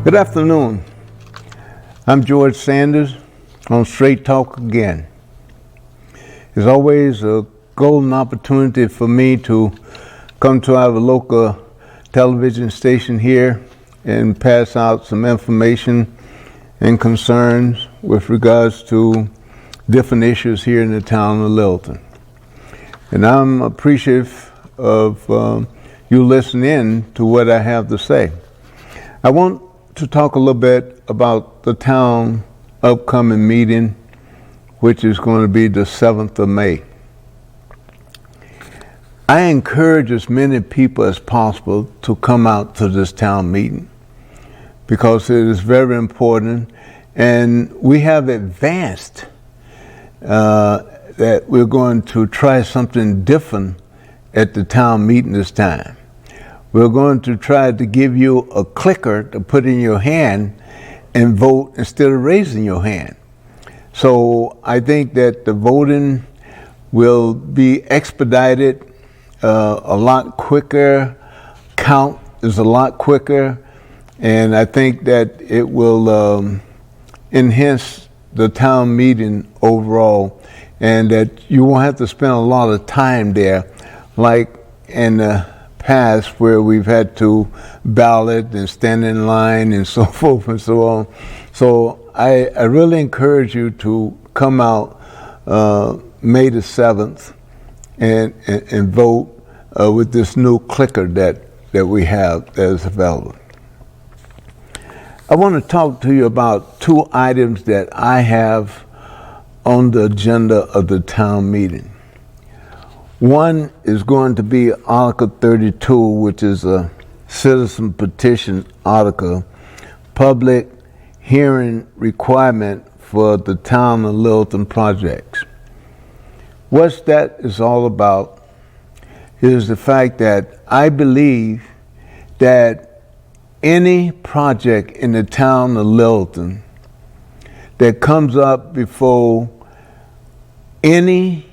Good afternoon. I'm George Sanders on Straight Talk again. It's always a golden opportunity for me to come to our local television station here and pass out some information and concerns with regards to different issues here in the town of Littleton. And I'm appreciative of you listening in to what I have to say. I want to talk a little bit about the town upcoming meeting, which is going to be the 7th of May. I encourage as many people as possible to come out to this town meeting because it is very important, and we have advanced that we're going to try something different at the town meeting this time. We're going to try to give you a clicker to put in your hand and vote instead of raising your hand. So I think that the voting will be expedited a lot quicker, count is a lot quicker, and I think that it will enhance the town meeting overall, and that you won't have to spend a lot of time there like in the past where we've had to ballot and stand in line and so forth and so on. So I really encourage you to come out May the 7th and vote with this new clicker that we have that is available. I want to talk to you about two items that I have on the agenda of the town meeting. One is going to be Article 32, which is a citizen petition article, public hearing requirement for the town of Littleton projects. What that is all about is the fact that I believe that any project in the town of Littleton that comes up before any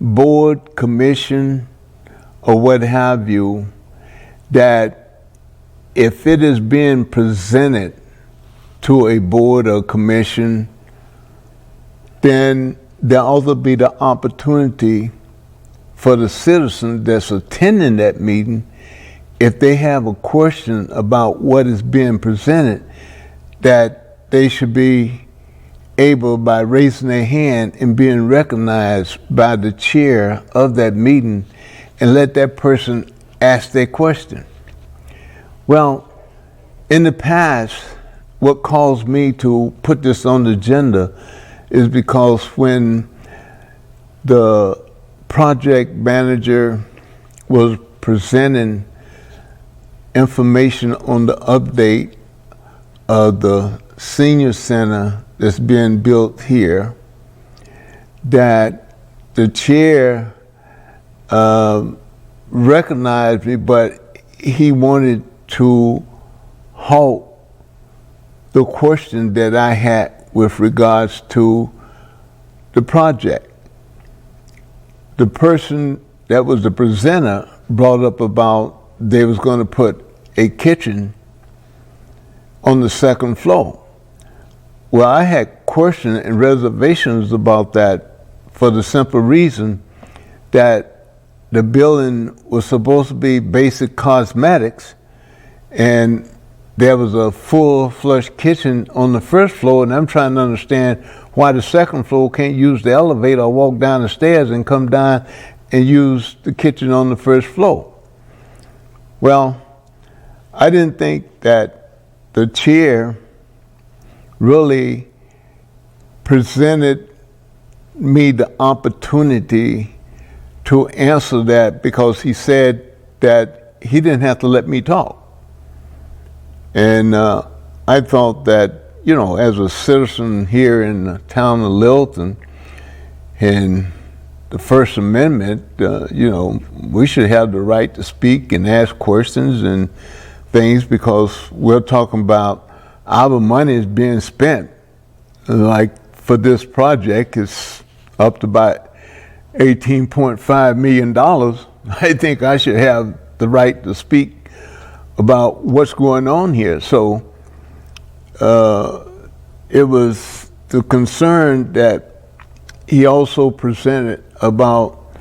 board, commission, or what have you, that if it is being presented to a board or commission, then there ought to be the opportunity for the citizen that's attending that meeting, if they have a question about what is being presented, that they should be able, by raising their hand and being recognized by the chair of that meeting, and let that person ask their question. Well, in the past, what caused me to put this on the agenda is because when the project manager was presenting information on the update of the senior center that's being built here, that the chair recognized me, but he wanted to halt the question that I had with regards to the project. The person that was the presenter brought up about they was going to put a kitchen on the second floor. Well, I had questions and reservations about that for the simple reason that the building was supposed to be basic cosmetics, and there was a full-fledged kitchen on the first floor, and I'm trying to understand why the second floor can't use the elevator or walk down the stairs and come down and use the kitchen on the first floor. Well, I didn't think that the chair really presented me the opportunity to answer that, because he said that he didn't have to let me talk. And I thought that, you know, as a citizen here in the town of Littleton, and the First Amendment, you know, we should have the right to speak and ask questions and things, because we're talking about our money is being spent. Like for this project, it's up to about $18.5 million. I think I should have the right to speak about what's going on here. So it was the concern that he also presented about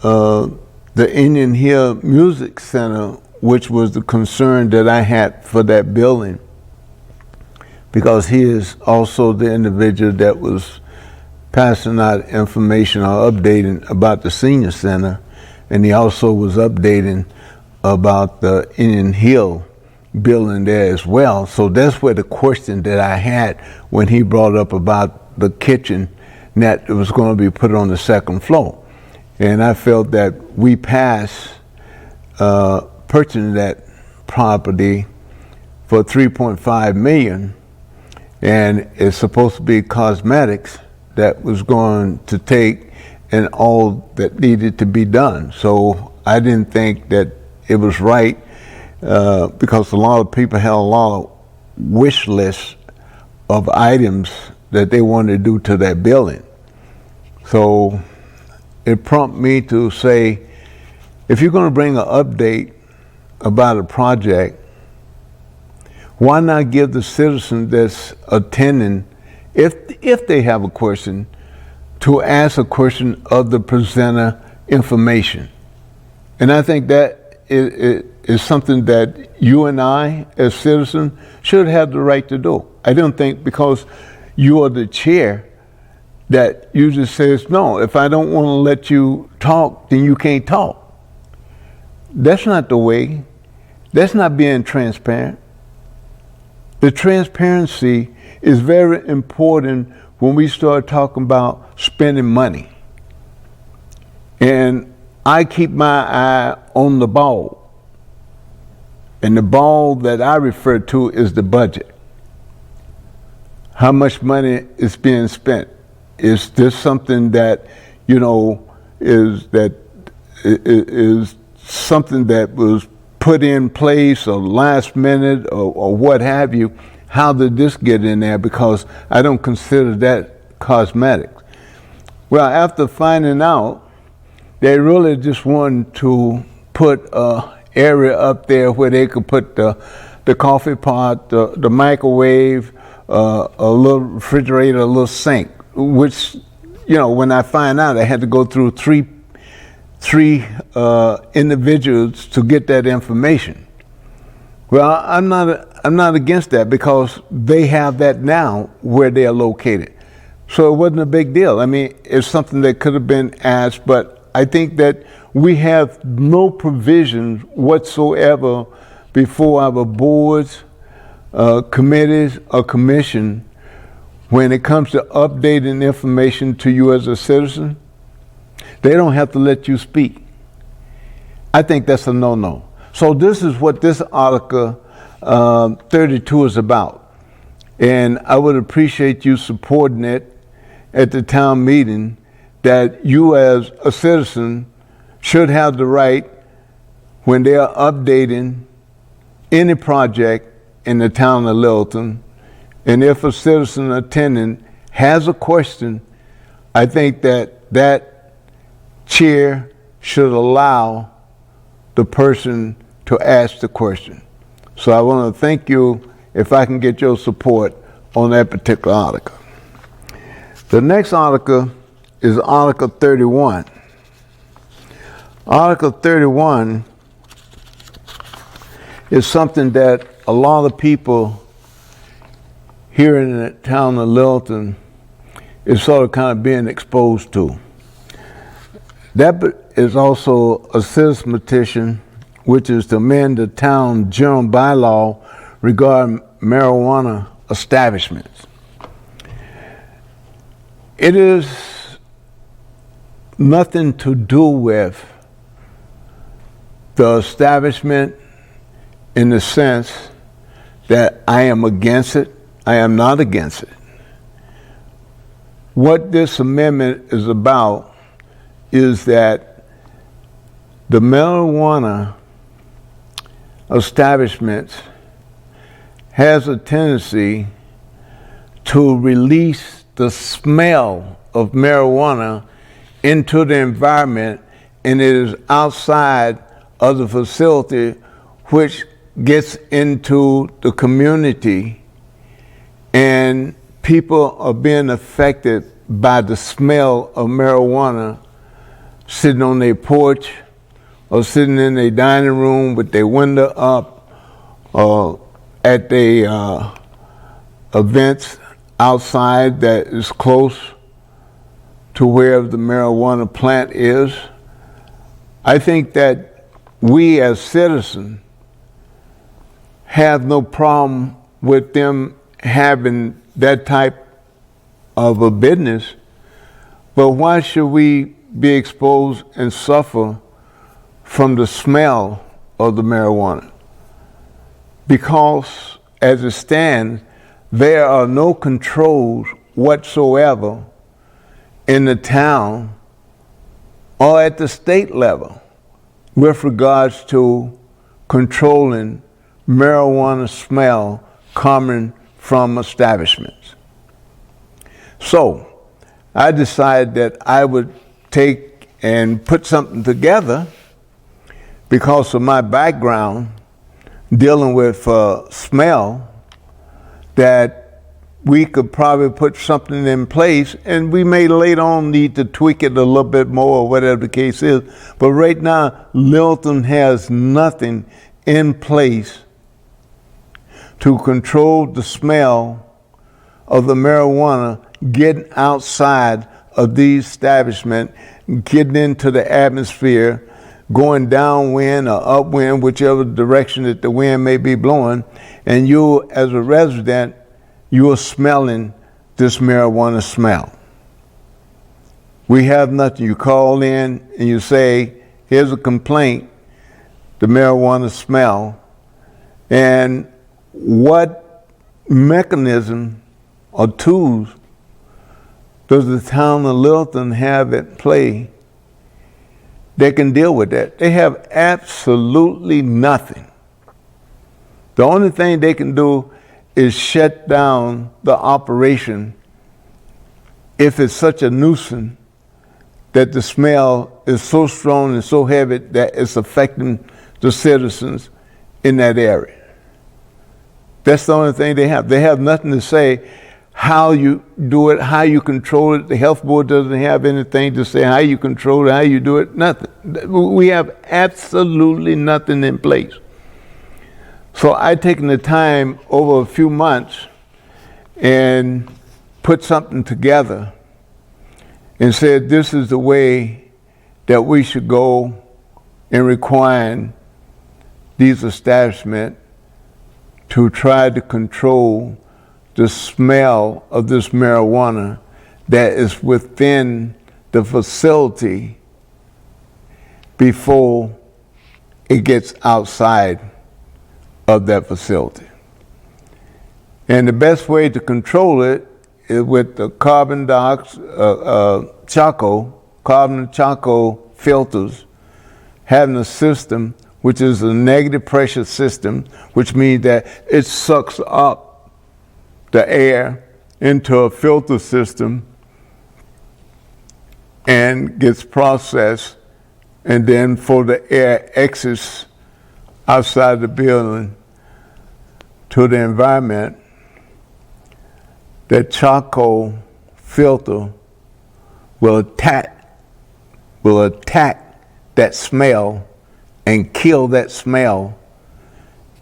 the Indian Hill Music Center, which was the concern that I had for that building, because he is also the individual that was passing out information or updating about the senior center, and he also was updating about the Indian Hill building there as well. So that's where the question that I had when he brought up about the kitchen that was going to be put on the second floor. And I felt that we passed purchasing that property for $3.5 million, and it's supposed to be cosmetics that was going to take and all that needed to be done. So I didn't think that it was right, because a lot of people had a lot of wish lists of items that they wanted to do to that building. So it prompted me to say, if you're going to bring an update about a project, why not give the citizen that's attending, if they have a question, to ask a question of the presenter information? And I think that is something that you and I, as citizens, should have the right to do. I don't think because you are the chair that you just says, no, if I don't want to let you talk, then you can't talk. That's not the way. That's not being transparent. The transparency is very important when we start talking about spending money. And I keep my eye on the ball. And the ball that I refer to is the budget. How much money is being spent? Is this something that, is something that was put in place or last minute or what have you? How did this get in there? Because I don't consider that cosmetics. Well, after finding out, they really just wanted to put an area up there where they could put the coffee pot, the microwave, a little refrigerator, a little sink, which, when I find out, I had to go through three individuals to get that information. Well, I'm not against that, because they have that now where they are located. So it wasn't a big deal. I mean, it's something that could have been asked, but I think that we have no provisions whatsoever before our boards, committees, or commission when it comes to updating information to you as a citizen. They don't have to let you speak. I think that's a no-no. So this is what this Article 32 is about. And I would appreciate you supporting it at the town meeting, that you as a citizen should have the right, when they are updating any project in the town of Littleton, and if a citizen attending has a question, I think that chair should allow the person to ask the question. So I want to thank you, if I can get your support on that particular article. The next article is Article 31. Article 31 is something that a lot of people here in the town of Littleton is sort of kind of being exposed to. That is also a citizen petition, which is to amend the town general bylaw regarding marijuana establishments. It is nothing to do with the establishment in the sense that I am against it. I am not against it. What this amendment is about is that the marijuana establishments has a tendency to release the smell of marijuana into the environment, and it is outside of the facility, which gets into the community and people are being affected by the smell of marijuana sitting on their porch or sitting in their dining room with their window up or at their events outside that is close to where the marijuana plant is. I think that we as citizens have no problem with them having that type of a business, but why should we be exposed and suffer from the smell of the marijuana? Because as it stands, there are no controls whatsoever in the town or at the state level with regards to controlling marijuana smell coming from establishments. So I decided that I would take and put something together because of my background dealing with smell, that we could probably put something in place, and we may later on need to tweak it a little bit more or whatever the case is. But right now, Littleton has nothing in place to control the smell of the marijuana getting outside of these establishments, getting into the atmosphere, going downwind or upwind, whichever direction that the wind may be blowing, and you as a resident, you are smelling this marijuana smell. We have nothing. You call in and you say, here's a complaint, the marijuana smell, and what mechanism or tools does the town of Littleton have at play that can deal with that? They have absolutely nothing. The only thing they can do is shut down the operation if it's such a nuisance that the smell is so strong and so heavy that it's affecting the citizens in that area. That's the only thing they have. They have nothing to say how you do it, how you control it. The health board doesn't have anything to say how you control it, how you do it, nothing. We have absolutely nothing in place. So I've taken the time over a few months and put something together and said this is the way that we should go in requiring these establishments to try to control the smell of this marijuana that is within the facility before it gets outside of that facility. And the best way to control it is with the carbon charcoal filters, having a system which is a negative pressure system, which means that it sucks up the air into a filter system and gets processed, and then for the air exits outside the building to the environment, that charcoal filter will attack that smell and kill that smell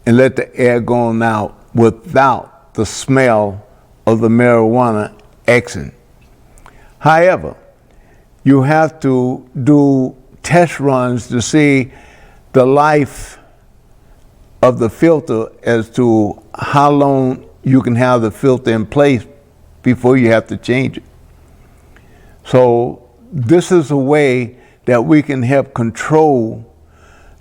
and let the air go on out without the smell of the marijuana exiting. However, you have to do test runs to see the life of the filter as to how long you can have the filter in place before you have to change it. So this is a way that we can help control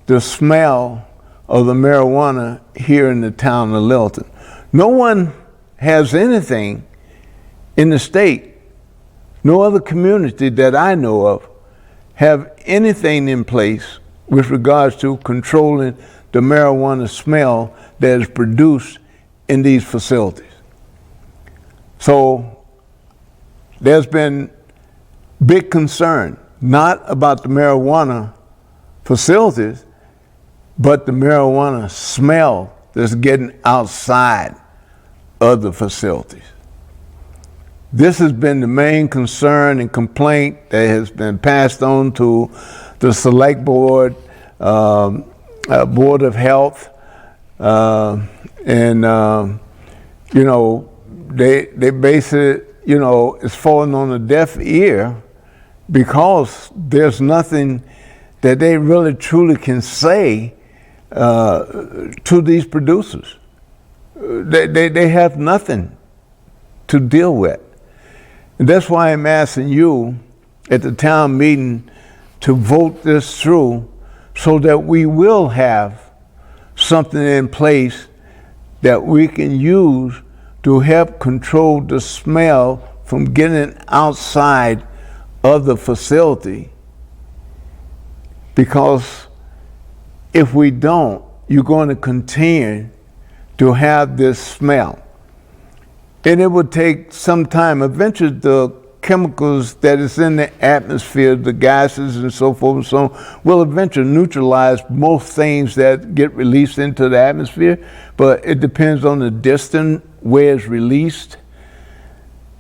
the smell of the marijuana here in the town of Littleton. No one has anything in the state, no other community that I know of have anything in place with regards to controlling the marijuana smell that is produced in these facilities. So there's been big concern, not about the marijuana facilities, but the marijuana smell that's getting outside other facilities. This has been the main concern and complaint that has been passed on to the Select Board, Board of Health, and they base it, it's falling on a deaf ear because there's nothing that they really truly can say to these producers. They have nothing to deal with. And that's why I'm asking you at the town meeting to vote this through so that we will have something in place that we can use to help control the smell from getting outside of the facility. Because if we don't, you're going to continue to have this smell. And it would take some time. Eventually, the chemicals that is in the atmosphere, the gases and so forth and so on, will eventually neutralize most things that get released into the atmosphere. But it depends on the distance where it's released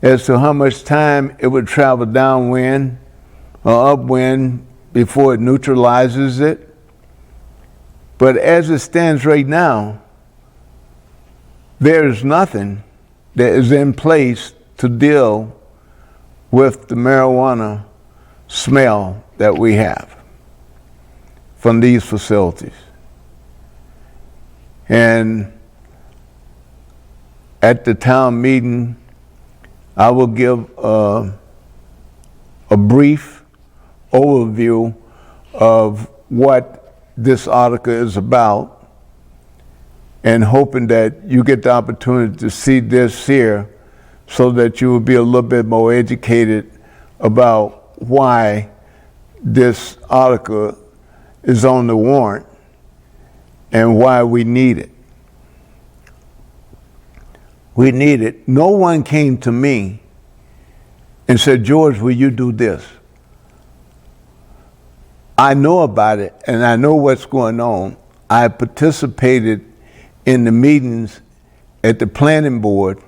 as to how much time it would travel downwind or upwind before it neutralizes it. But as it stands right now, there is nothing that is in place to deal with the marijuana smell that we have from these facilities. And at the town meeting, I will give a brief overview of what this article is about, and hoping that you get the opportunity to see this here so that you will be a little bit more educated about why this article is on the warrant and why we need it. We need it. No one came to me and said, George, will you do this? I know about it and I know what's going on. I participated in the meetings at the planning board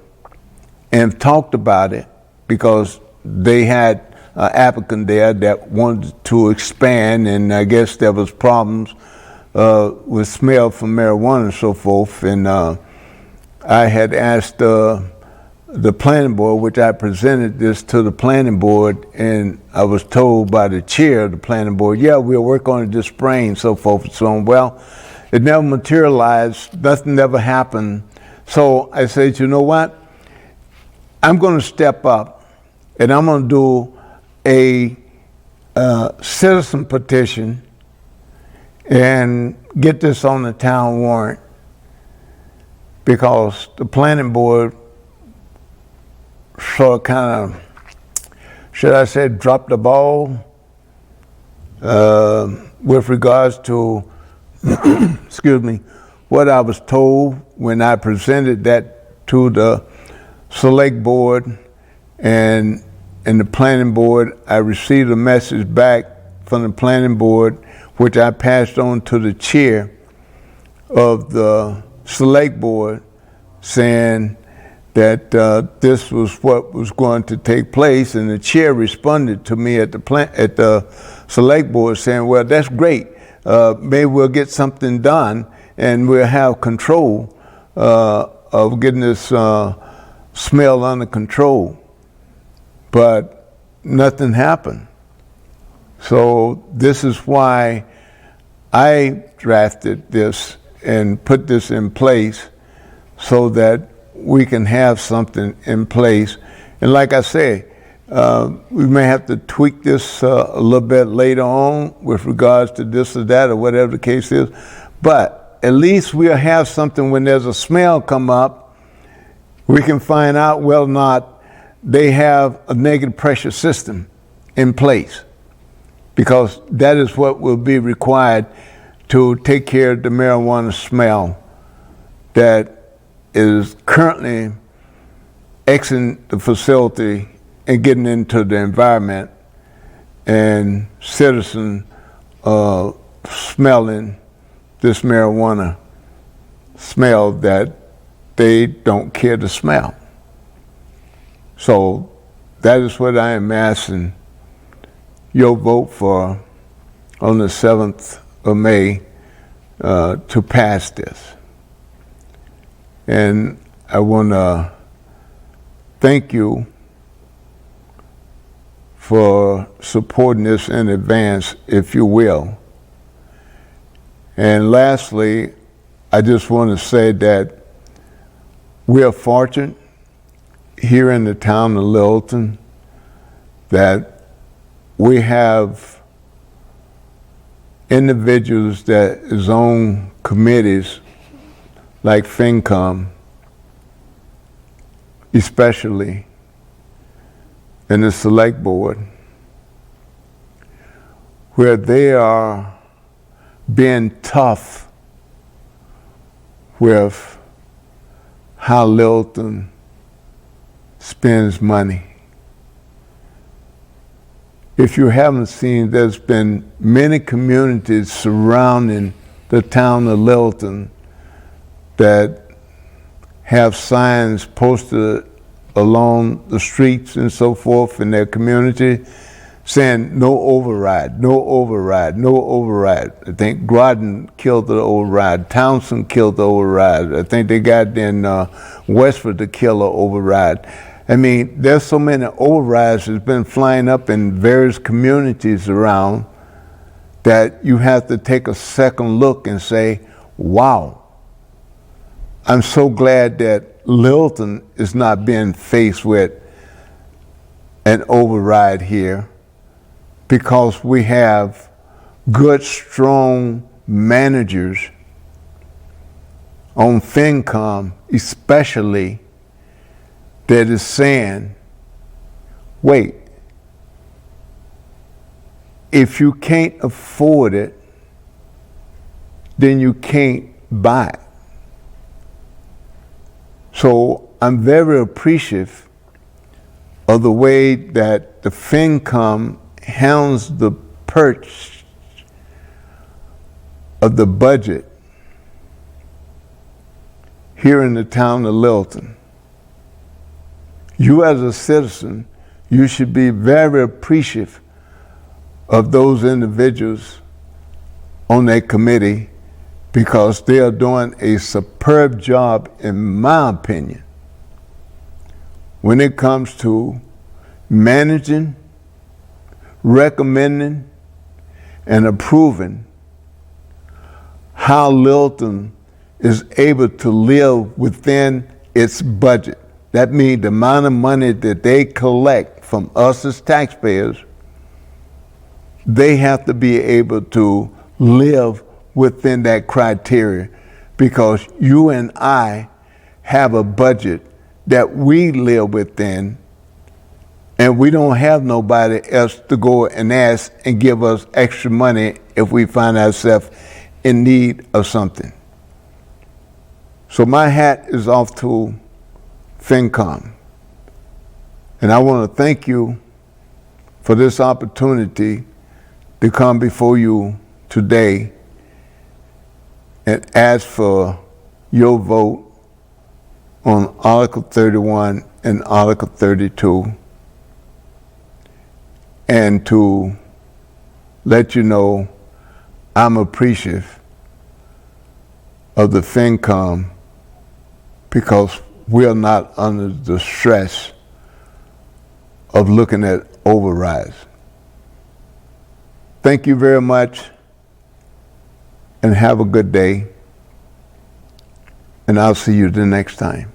and talked about it because they had an applicant there that wanted to expand, and I guess there was problems with smell from marijuana and so forth. And I had asked the planning board, which I presented this to the planning board, and I was told by the chair of the planning board, yeah, we'll work on it this spring and so forth and so on. Well, it never materialized, nothing ever happened. So I said, you know what? I'm going to step up and I'm going to do a citizen petition and get this on the town warrant, because the planning board sort of kind of, should I say, dropped the ball with regards to excuse me, what I was told when I presented that to the select board and the planning board. I received a message back from the planning board, which I passed on to the chair of the select board, saying that this was what was going to take place, and the chair responded to me at the select board saying, well, that's great. Maybe we'll get something done and we'll have control of getting this smell under control. But nothing happened. So this is why I drafted this and put this in place so that we can have something in place. And like I say, we may have to tweak this a little bit later on with regards to this or that or whatever the case is. But at least we'll have something when there's a smell come up, we can find out whether or not they have a negative pressure system in place, because that is what will be required to take care of the marijuana smell that is currently exiting the facility and getting into the environment, and citizens smelling this marijuana smell that they don't care to smell. So that is what I am asking your vote for on the 7th of May to pass this. And I want to thank you for supporting this in advance, if you will. And lastly, I just want to say that we are fortunate here in the town of Littleton that we have individuals that is on committees like FinCom, especially in the select board, where they are being tough with how Littleton spends money. If you haven't seen, there's been many communities surrounding the town of Littleton that have signs posted along the streets and so forth in their community saying no override, no override, no override. I think Groton killed the override, Townsend killed the override. I think they got in Westford to kill an override. I mean, there's so many overrides that's been flying up in various communities around that you have to take a second look and say, wow, I'm so glad that Littleton is not being faced with an override here, because we have good, strong managers on FinCom especially that is saying, wait, if you can't afford it, then you can't buy it. So I'm very appreciative of the way that the FinCom handles the purchase of the budget here in the town of Littleton. You as a citizen, you should be very appreciative of those individuals on that committee, because they are doing a superb job, in my opinion, when it comes to managing, recommending, and approving how Littleton is able to live within its budget. That means the amount of money that they collect from us as taxpayers, they have to be able to live within that criteria, because you and I have a budget that we live within, and we don't have nobody else to go and ask and give us extra money if we find ourselves in need of something. So my hat is off to FinCom. And I want to thank you for this opportunity to come before you today and ask for your vote on Article 31 and Article 32, and to let you know I'm appreciative of the FinCom, because we are not under the stress of looking at overrides. Thank you very much, and have a good day, and I'll see you the next time.